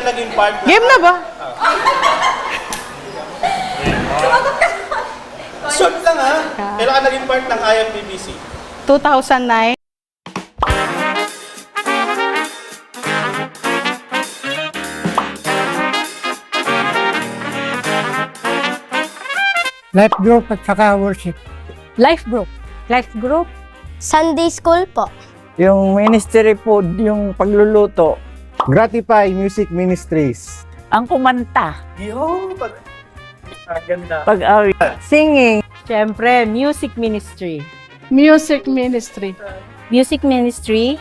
naging part ng... Game na ba? Short lang ha. Kailan ka naging part ng IFBBC? 2009. Life group at saka worship. Life group. Life group. Sunday school po. Yung ministry food, yung pagluluto. Gratify Music Ministries. Ang kumanta. Yo, ganda. Pag-awit. Singing. Siyempre, music ministry. Music ministry. Music ministry.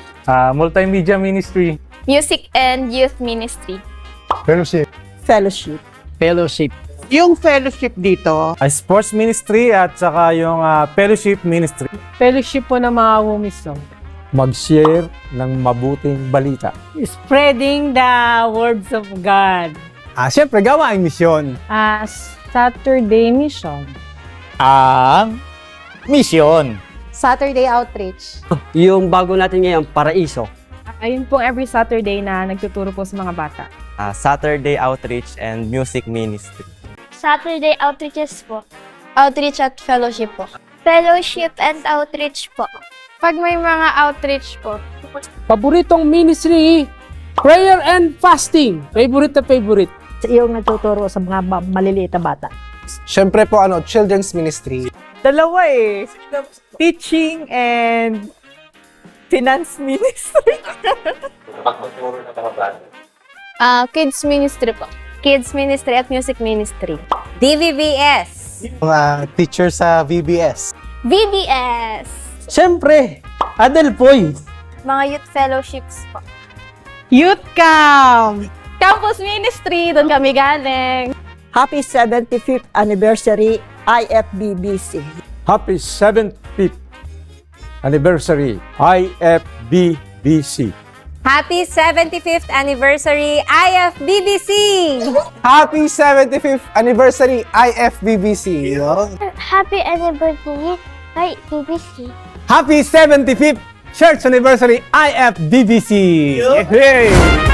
Multimedia Ministry. Music and youth ministry. Fellowship. Fellowship. Fellowship. Yung fellowship dito, Sports Ministry at saka yung Fellowship Ministry. Fellowship po ng mga wumisong. Mag-share ng mabuting balita. spreading the words of God. Siyempre, gawaing misyon. Saturday mission. Ang misyon. Saturday outreach. Yung bago natin ngayon, Paraiso. Ayun po every Saturday na nagtuturo po sa mga bata. Saturday Outreach and Music Ministry. Saturday outreaches po. Outreach at fellowship po. Fellowship and outreach po. Pag may mga outreach po. Paboritong ministry, prayer and fasting. Favorite na favorite. Yung nagtuturo sa mga maliliit na bata. Siyempre po, Children's Ministry. Dalawa eh. Teaching and finance ministry. Kids ministry po. Kids ministry at music ministry. DVBS. Mga teacher sa VBS. VBS. Siyempre, Adelpoy. Mga youth fellowships po. Youth camp. Campus ministry, doon kami galing. Happy 75th anniversary IFBBC. Happy 75th Anniversary IFBBC. Happy 75th anniversary IFBBC! Happy 75th Anniversary IFBBC. Happy anniversary IFBBC. Happy 75th Church Anniversary IFBBC. Hey!